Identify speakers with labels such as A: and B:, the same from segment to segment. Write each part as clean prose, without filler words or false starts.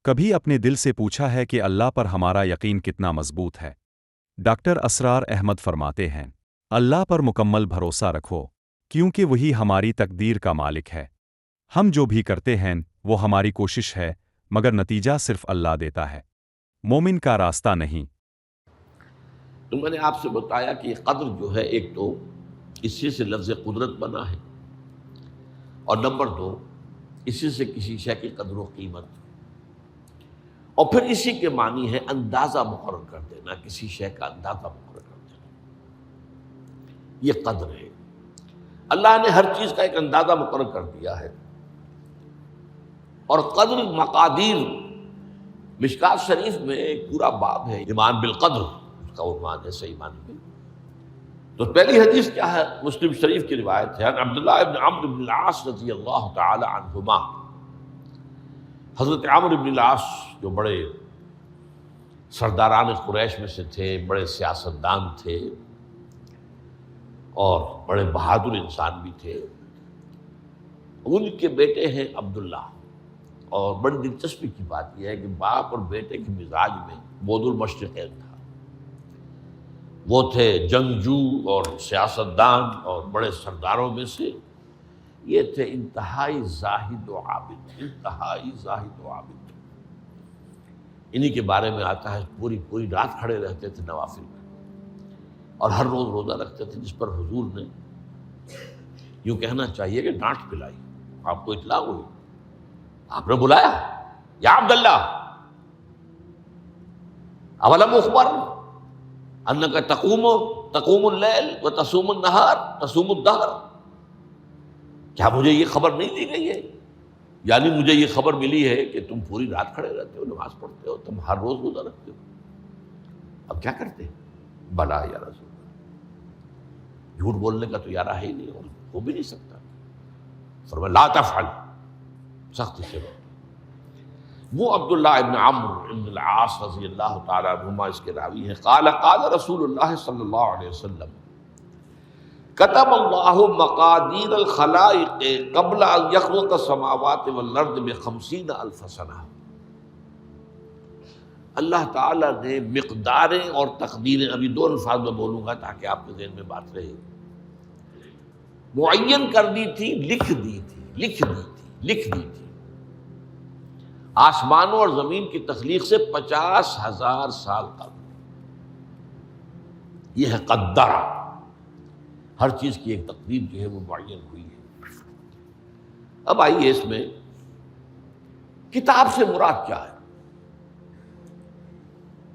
A: کبھی اپنے دل سے پوچھا ہے کہ اللہ پر ہمارا یقین کتنا مضبوط ہے؟ ڈاکٹر اسرار احمد فرماتے ہیں، اللہ پر مکمل بھروسہ رکھو، کیونکہ وہی ہماری تقدیر کا مالک ہے۔ ہم جو بھی کرتے ہیں وہ ہماری کوشش ہے، مگر نتیجہ صرف اللہ دیتا ہے، مومن کا راستہ نہیں۔
B: تو میں نے آپ سے بتایا کہ یہ قدر جو ہے، ایک تو اسی سے لفظ قدرت بنا ہے، اور نمبر دو اسی سے کسی شے کی قدر و قیمت، اور پھر اسی کے معنی ہے اندازہ مقرر کر دینا، کسی شے کا اندازہ مقرر کر دینا، یہ قدر ہے۔ اللہ نے ہر چیز کا ایک اندازہ مقرر کر دیا ہے، اور قدر مقادیر، مشکات شریف میں ایک پورا باب ہے ایمان بالقدر، اس کا عنوان ہے صحیح معنی میں۔ تو پہلی حدیث کیا ہے؟ مسلم شریف کی روایت ہے، عبداللہ ابن عمرو بن العاص رضی اللہ تعالی عنہما۔ حضرت عمرو بن العاص جو بڑے سرداران قریش میں سے تھے، بڑے سیاستدان تھے، اور بڑے بہادر انسان بھی تھے، ان کے بیٹے ہیں عبداللہ۔ اور بڑی دلچسپی کی بات یہ ہے کہ باپ اور بیٹے کے مزاج میں بود المشرقین تھا۔ وہ تھے جنگجو اور سیاستدان اور بڑے سرداروں میں سے، یہ تھے انتہائی زاہد و عابد، انتہائی زاہد و عابد۔ انہی کے بارے میں آتا ہے پوری رات کھڑے رہتے تھے نوافل میں، اور ہر روز روزہ رکھتے تھے، جس پر حضور نے یوں کہنا چاہیے کہ ڈانٹ پلائی۔ آپ کو اطلاع ہوئی، آپ نے بلایا، یا عبداللہ اولم اخبر انک تقوم اللیل و تصوم النہار تصوم الدہر، کیا مجھے یہ خبر نہیں دی گئی ہے؟ یعنی مجھے یہ خبر ملی ہے کہ تم پوری رات کھڑے رہتے ہو، نماز پڑھتے ہو، تم ہر روز روزہ رکھتے ہو، اب کیا کرتے؟ بلا یا رسول اللہ، جھوٹ بولنے کا تو ارادہ ہے ہی نہیں، اور ہو بھی نہیں سکتا۔ فرمایا لا تفعل، سختی سے روکا۔ وہ عبداللہ ابن عمرو ابن العاص رضی اللہ تعالیٰ عنہما اس کے راوی ہیں، قال رسول اللہ صلی اللہ علیہ وسلم کتب اللہ مقادیر الخلائق قبل ان یخلق السماوات والارض ب50,000 سنہ۔ اللہ تعالیٰ نے مقداریں اور تقدیریں، ابھی دو الفاظ میں بولوں گا تاکہ آپ کے ذہن میں بات رہے، معین کر دی تھی، لکھ دی تھی آسمانوں اور زمین کی تخلیق سے 50,000 سال قبل۔ یہ ہے قدر، ہر چیز کی ایک تقدیر جو ہے وہ معین ہوئی ہے۔ اب آئیے اس میں کتاب سے مراد کیا ہے؟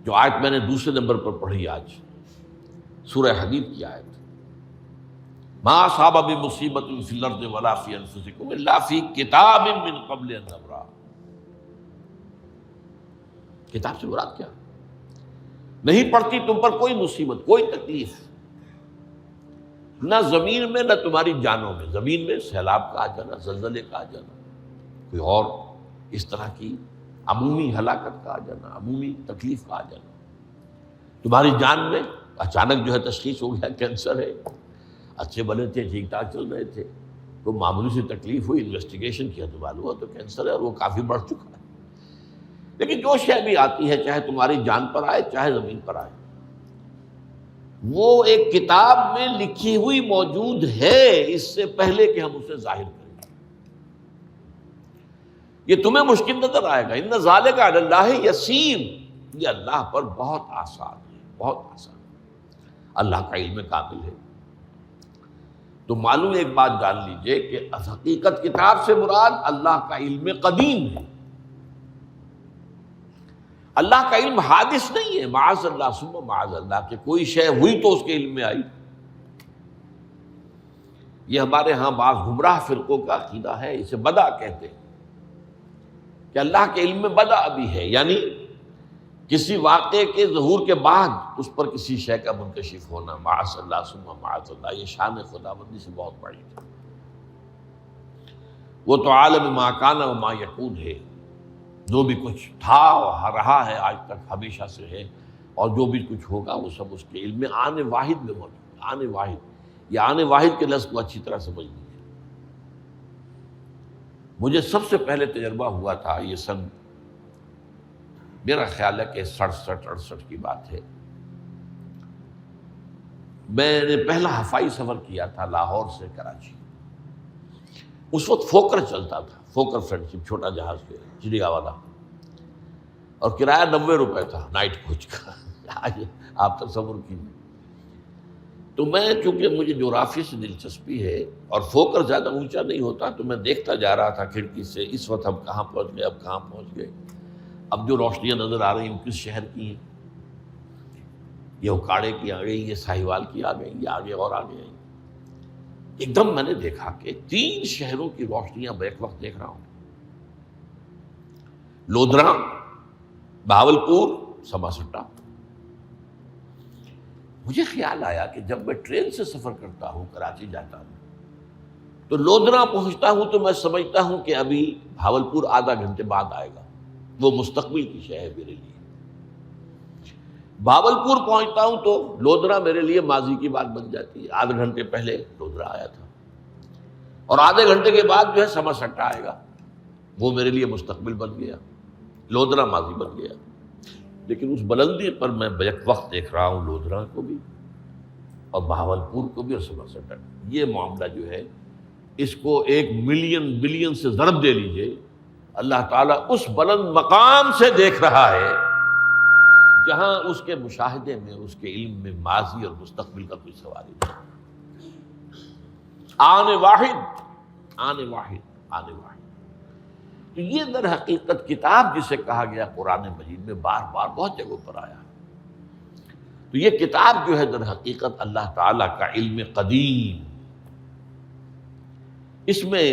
B: جو آیت میں نے دوسرے نمبر پر پڑھی آج، سورہ حدید کی آیت، ما اصاب من مصیبۃ فی الارض ولا فی انفسکم الا فی کتاب من قبل ان نبرأ۔ کتاب سے مراد کیا؟ نہیں پڑتی تم پر کوئی مصیبت، کوئی تکلیف، نہ زمین میں نہ تمہاری جانوں میں، زمین میں سیلاب کا آ جانا، زلزلے کا آ جانا، کوئی اور اس طرح کی عمومی ہلاکت کا آ جانا، عمومی تکلیف کا آ جانا، تمہاری جان میں اچانک جو ہے تشخیص ہو گیا کینسر ہے، اچھے بنے تھے، ٹھیک ٹھاک چل رہے تھے، کوئی معمولی سی تکلیف ہوئی، انویسٹیگیشن کیا تو معلوم ہوا تو کینسر ہے، اور وہ کافی بڑھ چکا ہے۔ لیکن جو شے بھی آتی ہے، چاہے تمہاری جان پر آئے چاہے زمین پر آئے، وہ ایک کتاب میں لکھی ہوئی موجود ہے، اس سے پہلے کہ ہم اسے ظاہر کریں۔ یہ تمہیں مشکل نظر آئے گا، ان ذالک علی اللہ یسیر، یہ اللہ پر بہت آسان ہے، بہت آسان۔ اللہ کا علم کامل ہے۔ تو معلوم ایک بات جان لیجئے کہ حقیقت کتاب سے مراد اللہ کا علم قدیم ہے۔ اللہ کا علم حادث نہیں ہے، معاذ اللہ ثم معاذ اللہ، کہ کوئی شے ہوئی تو اس کے علم میں آئی۔ یہ ہمارے ہاں بعض گمراہ فرقوں کا عقیدہ ہے، اسے بدع کہتے ہیں، کہ اللہ کے علم میں بدع بھی ہے، یعنی کسی واقعے کے ظہور کے بعد اس پر کسی شے کا منکشف ہونا، معاذ اللہ ثم معاذ اللہ، یہ شان خداوندی سے بہت بڑی ہے۔ وہ تو عالم ما کان و ما یکون ہے، جو بھی کچھ تھا اور رہا ہے آج تک ہمیشہ سے ہے، اور جو بھی کچھ ہوگا وہ سب اس کے علم میں آنے واحد میں موجود ہے۔ آنے واحد، یہ آنے واحد کے لفظ کو اچھی طرح سمجھ لیجیے۔ مجھے سب سے پہلے تجربہ ہوا تھا یہ سن میرا خیال ہے کہ 67-68 کی بات ہے، میں نے پہلا ہفائی سفر کیا تھا لاہور سے کراچی۔ اس وقت فوکر چلتا تھا، فوکر فرینڈشپ، چھوٹا جہاز کے چڑیا والا، اور کرایہ 90 روپے تھا نائٹ کوچ کا۔ آج آپ تصور کیجیے۔ تو میں چونکہ مجھے جغرافی سے دلچسپی ہے اور فوکر زیادہ اونچا نہیں ہوتا، تو میں دیکھتا جا رہا تھا کھڑکی سے، اس وقت ہم کہاں پہنچ گئے، اب کہاں پہنچ گئے، اب جو روشنیاں نظر آ رہی ہیں کس شہر کی ہیں، یہ اکاڑے کی آ گئی، یہ ساہیوال کی آ گئی، یہ آگے اور آگے آئی۔ ایک دم میں نے دیکھا کہ 3 شہروں کی روشنیاں میں ایک وقت دیکھ رہا ہوں، لودھرا، بہاولپور، سماسٹا۔ مجھے خیال آیا کہ جب میں ٹرین سے سفر کرتا ہوں، کراچی جاتا ہوں، تو لودھرا پہنچتا ہوں تو میں سمجھتا ہوں کہ ابھی بہاولپور آدھا گھنٹے بعد آئے گا، وہ مستقبل کی شے ہے میرے لیے۔ بہاولپور پہنچتا ہوں تو لودھرا میرے لیے ماضی کی بات بن جاتی ہے، آدھے گھنٹے پہلے لودھرا آیا تھا، اور آدھے گھنٹے کے بعد جو ہے سماسٹا آئے گا، وہ میرے لیے مستقبل بن گیا، لودھرا ماضی بن گیا۔ لیکن اس بلندی پر میں بیک وقت دیکھ رہا ہوں لودھرا کو بھی اور بہاولپور کو بھی اور سماسٹا کو۔ یہ معاملہ جو ہے اس کو 1 ملین بلین سے ضرب دے لیجئے، اللہ تعالیٰ اس بلند مقام سے دیکھ رہا ہے جہاں اس کے مشاہدے میں، اس کے علم میں ماضی اور مستقبل کا کوئی سوال ہی نہیں۔ آنے واحد، آنے واحد، آنے واحد۔ تو یہ در حقیقت کتاب جسے کہا گیا قرآن مجید میں بار بار بہت جگہوں پر آیا، تو یہ کتاب جو ہے در حقیقت اللہ تعالیٰ کا علم قدیم، اس میں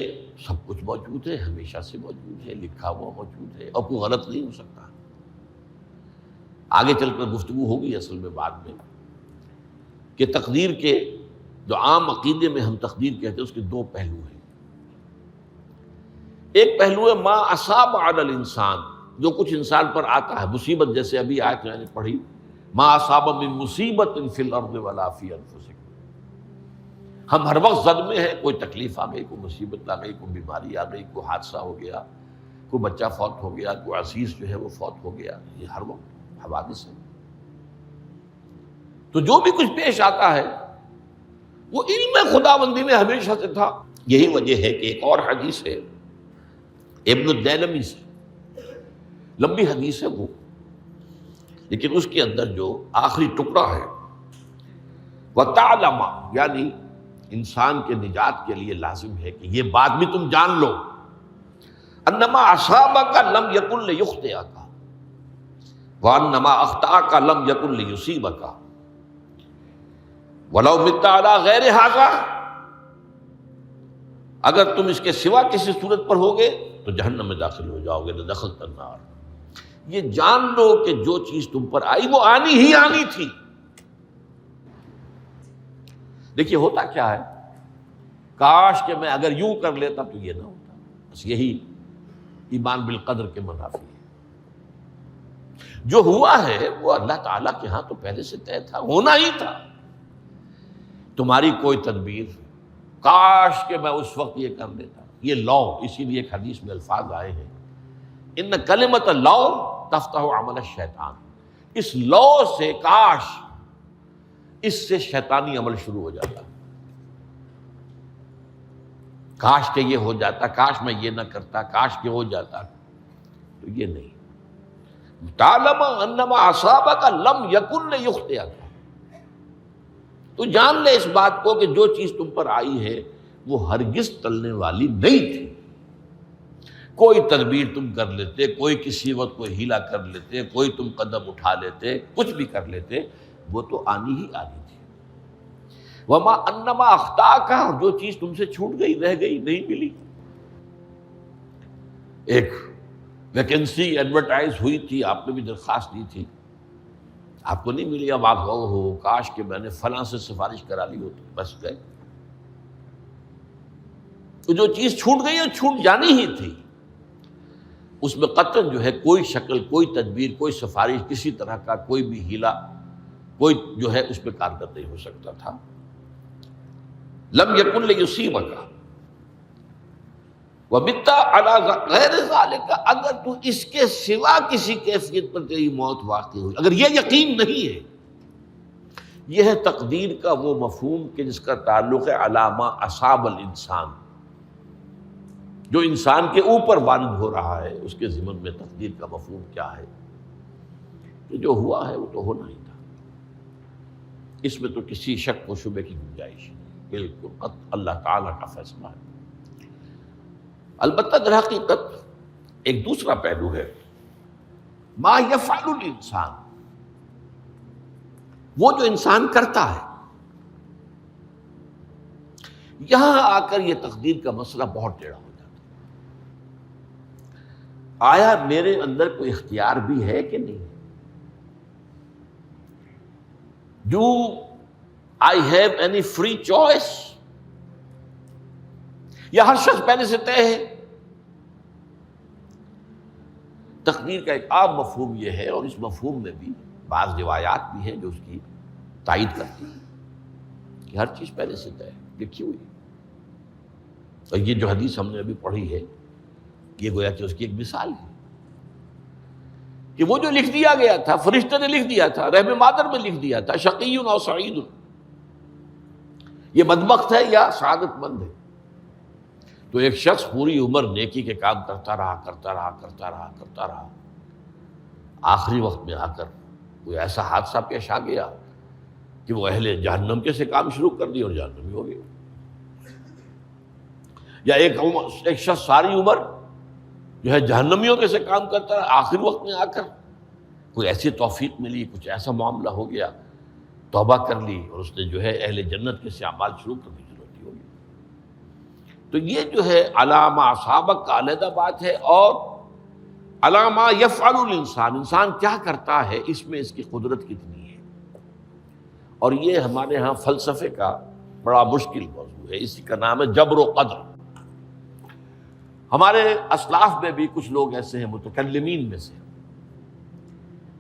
B: سب کچھ موجود ہے، ہمیشہ سے موجود ہے، لکھا ہوا موجود ہے، اور کوئی غلط نہیں ہو سکتا۔ آگے چل کر گفتگو ہوگی اصل میں بعد میں کہ تقدیر کے جو عام عقیدے میں ہم تقدیر کہتے ہیں اس کے 2 پہلو ہیں۔ ایک پہلو ہے ما اصاب علی الانسان، جو کچھ انسان پر آتا ہے مصیبت، جیسے ابھی آیت میں نے پڑھی، ما اصاب من مصیبت فی الارض ولا فی انفسکم۔ ہم ہر وقت زد میں ہیں، کوئی تکلیف آ گئی، کوئی مصیبت آ گئی، کوئی بیماری آ گئی، کوئی حادثہ ہو گیا، کوئی بچہ فوت ہو گیا، کوئی عزیز جو ہے وہ فوت ہو گیا، یہ ہر وقت حوادث ہے۔ تو جو بھی کچھ پیش آتا ہے وہ علم خداوندی میں ہمیشہ سے تھا۔ یہی وجہ ہے کہ ایک اور حدیث ہے ابن الدیلمی سے، لمبی حدیث ہے وہ، لیکن اس کے اندر جو آخری ٹکڑا ہے وَتَعْلَمَ، یعنی انسان کے نجات کے لیے لازم ہے کہ یہ بات بھی تم جان لو، انما اصابک لم یکن لیخطئک وانما اخطأک لم یکن لیصیبک ولو مت علی غیر ھذا، اگر تم اس کے سوا کسی صورت پر ہوگے تو جہنم میں داخل ہو جاؤ گے، دخلت النار۔ یہ جان لو کہ جو چیز تم پر آئی وہ آنی ہی آنی تھی۔ دیکھیے ہوتا کیا ہے، کاش کہ میں اگر یوں کر لیتا تو یہ نہ ہوتا، بس یہی ایمان بالقدر کے منافی ہے۔ جو ہوا ہے وہ اللہ تعالیٰ کے ہاں تو پہلے سے طے تھا، ہونا ہی تھا، تمہاری کوئی تدبیر، کاش کہ میں اس وقت یہ کر لیتا۔ یہ لو، اسی لیے ایک حدیث میں الفاظ آئے ہیں ان کلمۃ لو تفتح عمل الشیطان، اس لو سے، کاش، اس سے شیطانی عمل شروع ہو جاتا، کاش کہ یہ ہو جاتا، کاش میں یہ نہ کرتا، کاش کہ ہو جاتا، تو یہ نہیں۔ تعلم انما اصابک لم یکن لیخطئک، تو جان لے اس بات کو کہ جو چیز تم پر آئی ہے وہ ہرگز ٹلنے والی نہیں تھی۔ کوئی تدبیر تم کر لیتے، کوئی کسی وقت کوئی ہیلا کر لیتے، کوئی تم قدم اٹھا لیتے، کچھ بھی کر لیتے، وہ تو آنی ہی آنی تھی۔ وما انما اخطاک، جو چیز تم سے چھوٹ گئی، رہ گئی، نہیں ملی۔ ایک ویکنسی ایڈورٹائز ہوئی تھی، آپ نے بھی درخواست دی تھی، آپ کو نہیں ملی، اب آپ ہو کاش کہ میں نے فلاں سے سفارش کرا لی ہوتی، بس گئے۔ تو جو چیز چھوٹ گئی وہ چھوٹ جانی ہی تھی، اس میں قطعاً جو ہے کوئی شکل، کوئی تدبیر، کوئی سفارش، کسی طرح کا کوئی بھی ہیلا، کوئی جو ہے اس پہ کارگر نہیں ہو سکتا تھا۔ لم یکن لیصیبک وَمِتَّ عَلَى غَيْرِ ذَلِكَ، اگر تو اس کے سوا کسی کیفیت پر تیری موت واقع ہوئی، اگر یہ یقین نہیں ہے، یہ ہے تقدیر کا وہ مفہوم کہ جس کا تعلق ہے علی ما اصاب الانسان، جو انسان کے اوپر وارد ہو رہا ہے، اس کے ضمن میں تقدیر کا مفہوم کیا ہے کہ جو ہوا ہے وہ تو ہونا ہی تھا، اس میں تو کسی شک و شبے کی گنجائش نہیں، بالکل قطع اللہ تعالیٰ کا فیصلہ ہے۔ البتہ در حقیقت ایک دوسرا پہلو ہے، ما یفعل الانسان، وہ جو انسان کرتا ہے۔ یہاں آ کر یہ تقدیر کا مسئلہ بہت ٹیڑھا ہو جاتا ہے۔ آیا میرے اندر کوئی اختیار بھی ہے کہ نہیں؟ Do I have any free choice؟ یا ہر شخص پہلے سے طے ہے؟ تقدیر کا ایک عام مفہوم یہ ہے، اور اس مفہوم میں بھی بعض روایات بھی ہیں جو اس کی تائید کرتی ہیں کہ ہر چیز پہلے سے طے ہے، لکھی ہوئی ہے۔ اور یہ جو حدیث ہم نے ابھی پڑھی ہے، یہ گویا کہ اس کی ایک مثال ہے کہ وہ جو لکھ دیا گیا تھا، فرشتے نے لکھ دیا تھا، رحم مادر میں لکھ دیا تھا، شقی او سعید، یہ بدبخت ہے یا سعادت مند ہے۔ تو ایک شخص پوری عمر نیکی کے کام کرتا رہا، آخری وقت میں آ کر کوئی ایسا حادثہ پیش آ گیا کہ وہ اہل جہنم کے سے کام شروع کر دیا اور جہنمی ہو گیا۔ یا ایک شخص ساری عمر جو ہے جہنمیوں کے سے کام کرتا رہا، آخری وقت میں آ کر کوئی ایسی توفیق ملی، کچھ ایسا معاملہ ہو گیا، توبہ کر لی اور اس نے جو ہے اہل جنت کے سے اعمال شروع کرنے کی ضرورت ہوگی۔ تو یہ جو ہے علامہ اصابک کا علیحدہ بات ہے، اور علامہ یفعل الانسان، انسان کیا کرتا ہے، اس میں اس کی قدرت کتنی ہے۔ اور یہ ہمارے ہاں فلسفے کا بڑا مشکل موضوع ہے، اسی کا نام ہے جبر و قدر۔ ہمارے اسلاف میں بھی کچھ لوگ ایسے ہیں متکلمین میں سے،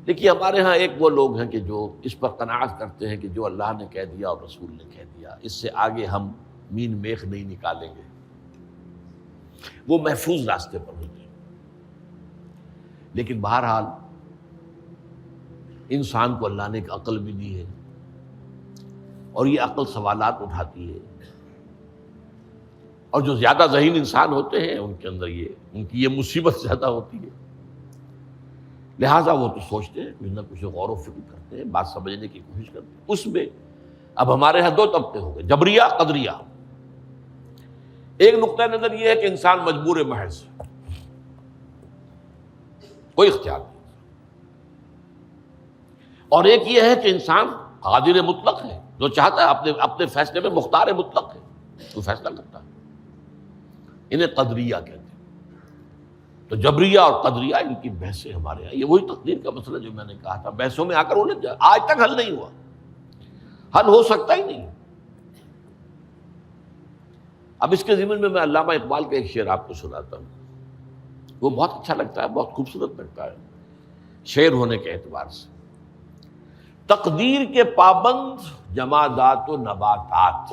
B: دیکھیے ہمارے ہاں ایک وہ لوگ ہیں کہ جو اس پر قناعت کرتے ہیں کہ جو اللہ نے کہہ دیا اور رسول نے کہہ دیا، اس سے آگے ہم مین میخ نہیں نکالیں گے، وہ محفوظ راستے پر ہوتے ہیں۔ لیکن بہرحال انسان کو اللہ نے ایک عقل بھی دی ہے، اور یہ عقل سوالات اٹھاتی ہے، اور جو زیادہ ذہین انسان ہوتے ہیں ان کے اندر ان کی یہ مصیبت زیادہ ہوتی ہے، لہٰذا وہ تو سوچتے ہیں، کچھ نہ کچھ غور و فکر کرتے ہیں، بات سمجھنے کی کوشش کرتے ہیں۔ اس میں اب ہمارے ہاں دو طبقے ہو گئے، جبریہ، قدریہ۔ ایک نقطہ نظر یہ ہے کہ انسان مجبور محض، کوئی اختیار نہیں، اور ایک یہ ہے کہ انسان قادر مطلق ہے، جو چاہتا ہے اپنے فیصلے میں مختار مطلق ہے، تو فیصلہ کرتا ہے۔ انہیں قدریہ کہتے ہیں۔ تو جبریہ اور قدریہ، ان کی بحثیں ہمارے یہاں، یہ وہی تقدیر کا مسئلہ جو میں نے کہا تھا، بحثوں میں آ کر الجھ جائے، آج تک حل نہیں ہوا، حل ہو سکتا ہی نہیں۔ اب اس کے ضمن میں علامہ اقبال کا ایک شعر آپ کو سناتا ہوں، وہ بہت اچھا لگتا ہے، بہت خوبصورت لگتا ہے شعر ہونے کے اعتبار سے۔ تقدیر کے پابند جمادات و نباتات،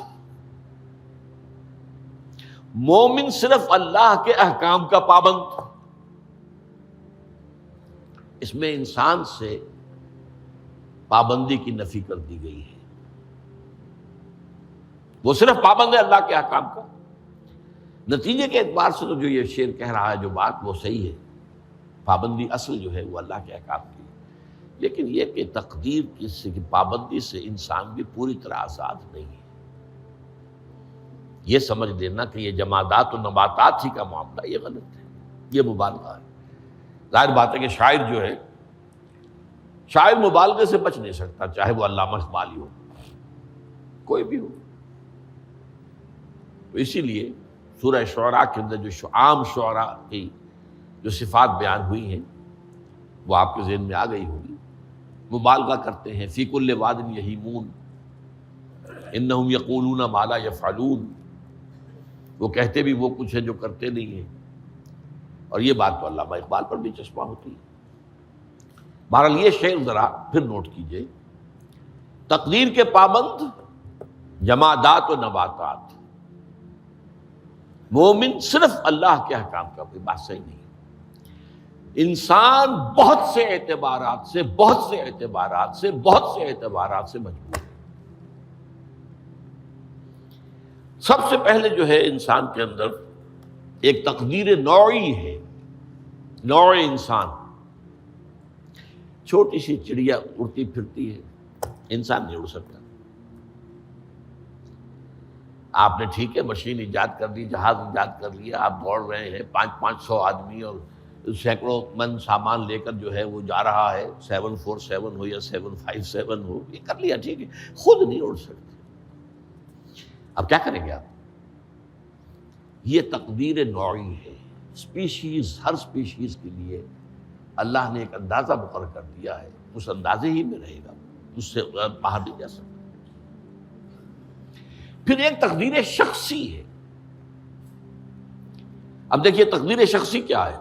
B: مومن صرف اللہ کے احکام کا پابند۔ اس میں انسان سے پابندی کی نفی کر دی گئی ہے، وہ صرف پابند ہے اللہ کے احکام کا۔ نتیجے کے اعتبار سے تو جو یہ شعر کہہ رہا ہے، جو بات وہ صحیح ہے، پابندی اصل جو ہے وہ اللہ کے احکام کی ہے، لیکن یہ کہ تقدیر کی پابندی سے انسان بھی پوری طرح آزاد نہیں ہے۔ یہ سمجھ لینا کہ یہ جمادات و نباتات ہی کا معاملہ، یہ غلط ہے، یہ مبالغہ ہے۔ ظاہر بات ہے کہ شاعر جو ہے، شاعر مبالغے سے بچ نہیں سکتا، چاہے وہ علامہ اقبال ہی ہو، کوئی بھی ہو۔ تو اسی لیے سورہ شعراء کے اندر جو عام شعراء کی جو صفات بیان ہوئی ہیں وہ آپ کے ذہن میں آ گئی ہوگی۔ مبالغہ کرتے ہیں، فی کل واد یہیمون انہم یقولون ما لا یفعلون، وہ کہتے بھی وہ کچھ ہے جو کرتے نہیں ہیں، اور یہ بات تو علامہ اقبال پر بھی چشمہ ہوتی ہے۔ بہرحال یہ شعر ذرا پھر نوٹ کیجئے، تقدیر کے پابند جمادات و نباتات، مومن صرف اللہ کے احکام کا، کوئی بات صحیح نہیں ہے۔ انسان بہت سے اعتبارات سے مجبور ہے۔ سب سے پہلے جو ہے انسان کے اندر ایک تقدیر نوعی ہے، نوع انسان۔ چھوٹی سی چڑیا اڑتی پھرتی ہے، انسان نہیں اڑ سکتا۔ آپ نے ٹھیک ہے مشین ایجاد کر دی، جہاز ایجاد کر لیا، آپ دوڑ رہے ہیں 500 آدمی اور سینکڑوں من سامان لے کر جو ہے وہ جا رہا ہے، 747 ہو یا 757 ہو، یہ کر لیا ٹھیک ہے، خود نہیں اڑ سکتے۔ اب کیا کریں گے آپ؟ یہ تقدیر نوعی ہے۔ اسپیشیز، ہر اسپیشیز کے لیے اللہ نے ایک اندازہ مقرر کر دیا ہے، اس اندازے ہی میں رہے گا، اس سے باہر نہیں جا سکتا۔ پھر ایک تقدیر شخصی ہے۔ اب دیکھیے تقدیر شخصی کیا ہے؟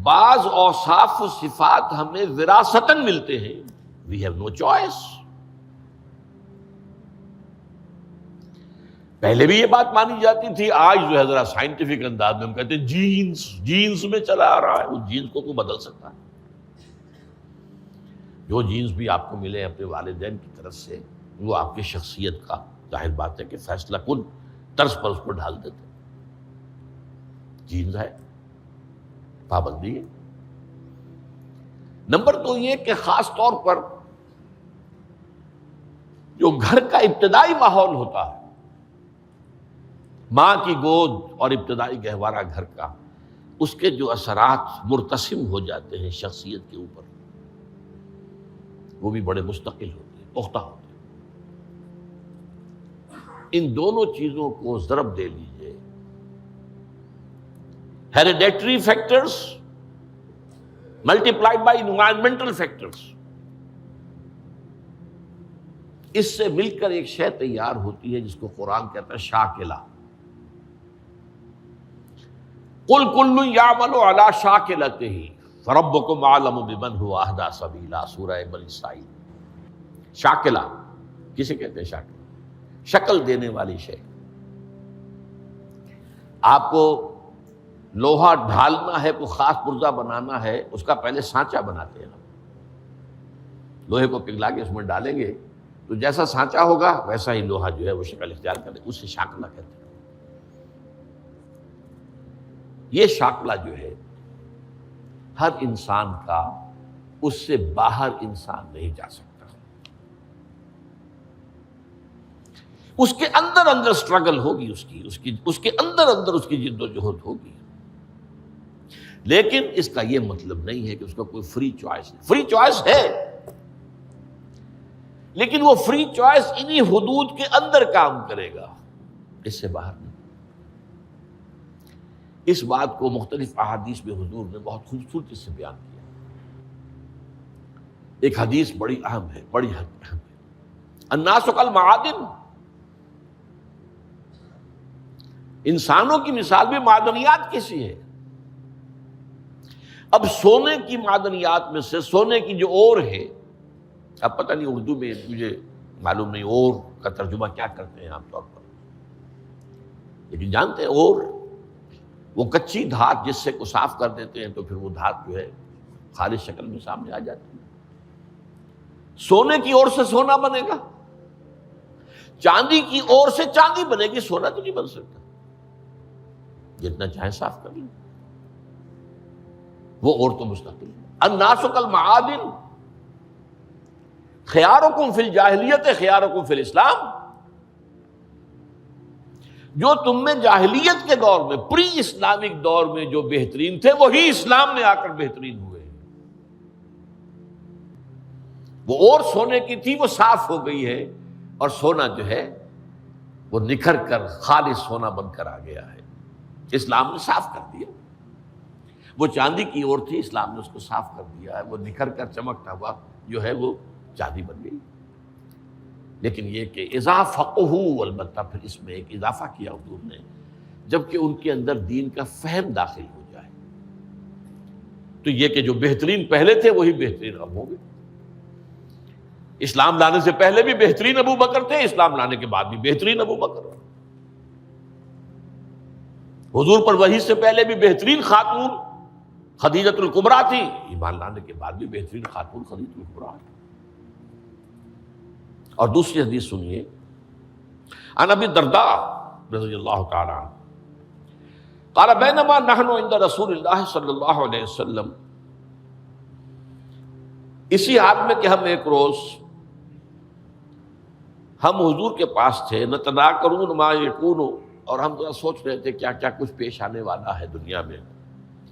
B: بعض اوصاف و صفات ہمیں وراثتاً ملتے ہیں، we have no choice۔ پہلے بھی یہ بات مانی جاتی تھی، آج جو ہے ذرا سائنٹیفک انداز میں ہم کہتے ہیں جینز میں چلا آ رہا ہے۔ اس جینز کو کوئی بدل سکتا ہے؟ جو جینز بھی آپ کو ملے اپنے والدین کی طرف سے، وہ آپ کی شخصیت کا ظاہر بات ہے کہ فیصلہ کن طرز پر اس کو ڈھال دیتے۔ جینز ہے، پابندی ہے۔ نمبر دو یہ کہ خاص طور پر جو گھر کا ابتدائی ماحول ہوتا ہے، ماں کی گود اور ابتدائی گہوارہ گھر کا، اس کے جو اثرات مرتسم ہو جاتے ہیں شخصیت کے اوپر، وہ بھی بڑے مستقل ہوتے ہیں، پختہ ہوتے ہیں۔ ان دونوں چیزوں کو ضرب دے لیجئے، hereditary factors multiplied by environmental factors, اس سے مل کر ایک شے تیار ہوتی ہے جس کو قرآن کہتا ہے شاکلہ۔ قُلْ كُلٌّ يَعْمَلُ عَلَى شَاكِلَتِهِ فَرَبُّكُمْ أَعْلَمُ بِمَنْ هُوَ أَهْدَىٰ سَبِيلًا، سورہ بنی اسرائیل۔ شاکلہ کسے کہتے ہیں؟ شاکلہ شکل دینے والی شے۔ آپ کو لوہا ڈھالنا ہے، کوئی خاص پرزہ بنانا ہے، اس کا پہلے سانچہ بناتے ہیں ہم۔ لوہے کو پگھلا کے اس میں ڈالیں گے تو جیسا سانچہ ہوگا ویسا ہی لوہا جو ہے وہ شکل اختیار کرے، اسے شاکلہ کہتے ہیں۔ یہ شاکلہ جو ہے ہر انسان کا، اس سے باہر انسان نہیں جا سکتا۔ اس کے اندر اسٹرگل ہوگی، اس کے اندر اس کی جد و جہد ہوگی، لیکن اس کا یہ مطلب نہیں ہے کہ اس کا کوئی فری چوائس ہے۔ فری چوائس ہے، لیکن وہ فری چوائس انہی حدود کے اندر کام کرے گا، اس سے باہر نہیں۔ اس بات کو مختلف احادیث میں حضور نے بہت خوبصورتی سے بیان کیا۔ ایک حدیث بڑی اہم ہے، بڑی اہم ہے۔ الناس کالمعادن، انسانوں کی مثال بھی معدنیات کیسی ہے۔ اب سونے کی معدنیات میں سے سونے کی جو اور ہے، اب پتہ نہیں اردو میں مجھے معلوم نہیں اور کا ترجمہ کیا کرتے ہیں عام طور پر، لیکن جانتے ہیں اور وہ کچی دھات جس سے کو صاف کر دیتے ہیں تو پھر وہ دھات جو ہے خالص شکل میں سامنے آ جاتی ہے۔ سونے کی اور سے سونا بنے گا، چاندی کی اور سے چاندی بنے گی، سونا تو نہیں بن سکتا، جتنا چاہے صاف کر لیں، وہ اور تو مستقل ہے۔ الناس کالمعادن خیارکم فی الجاہلیت خیارکم فی الاسلام، جو تم میں جاہلیت کے دور میں، پری اسلامک دور میں جو بہترین تھے، وہی اسلام میں آ کر بہترین ہوئے۔ وہ اور سونے کی تھی، وہ صاف ہو گئی ہے، اور سونا جو ہے وہ نکھر کر خالص سونا بن کر آ گیا ہے۔ اسلام نے صاف کر دیا۔ وہ چاندی کی اور تھی، اسلام نے اس کو صاف کر دیا ہے، وہ نکھر کر چمکتا ہوا جو ہے وہ چاندی بن گئی۔ لیکن یہ کہ اذا فقہوا، البتہ پھر اس میں ایک اضافہ کیا حضور نے، جبکہ ان کے اندر دین کا فہم داخل ہو جائے، تو یہ کہ جو بہترین پہلے تھے وہی بہترین اب ہوں گے۔ اسلام لانے سے پہلے بھی بہترین ابو بکر تھے، اسلام لانے کے بعد بھی بہترین ابو بکر۔ حضور پر وحی سے پہلے بھی بہترین خاتون خدیجۃ الکبریٰ تھی، ایمان لانے کے بعد بھی بہترین خاتون خدیجۃ الکبریٰ۔ اور دوسری حدیث سنیے، عن ابی الدرداء رضی اللہ تعالی عنہ قال بینما نحن عند رسول اللہ صلی اللہ علیہ وسلم، اسی حال میں کہ ہم ایک روز ہم حضور کے پاس تھے، نتناکرون ما یکون، اور ہم ذرا سوچ رہے تھے کیا کیا کچھ پیش آنے والا ہے دنیا میں۔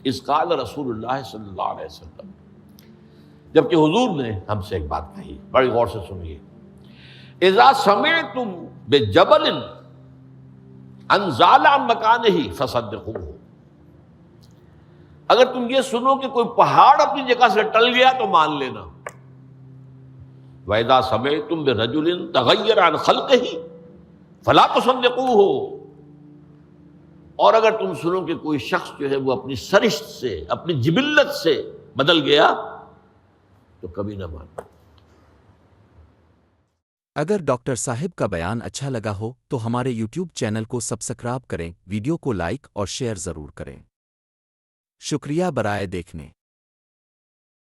B: اذ قال رسول اللہ صلی اللہ علیہ وسلم، جبکہ حضور نے ہم سے ایک بات کہی، بڑی غور سے سنیے، اذا سمعتم بجبل ان زال عن مکانہ فصدقوہ، اگر تم یہ سنو کہ کوئی پہاڑ اپنی جگہ سے ٹل گیا تو مان لینا۔ وَإِذَا سَمِعْتُم بِرَجُلٍ تَغَيَّرَ عَنْ خَلْقِهِ فَلَا تُصَدِّقُوهُ، اور اگر تم سنو کہ کوئی شخص جو ہے وہ اپنی سرشت سے، اپنی جبلت سے بدل گیا تو کبھی نہ مانو۔
C: اگر ڈاکٹر صاحب کا بیان اچھا لگا ہو تو ہمارے یوٹیوب چینل کو سبسکرائب کریں، ویڈیو کو لائک اور شیئر ضرور کریں۔ شکریہ برائے دیکھنے۔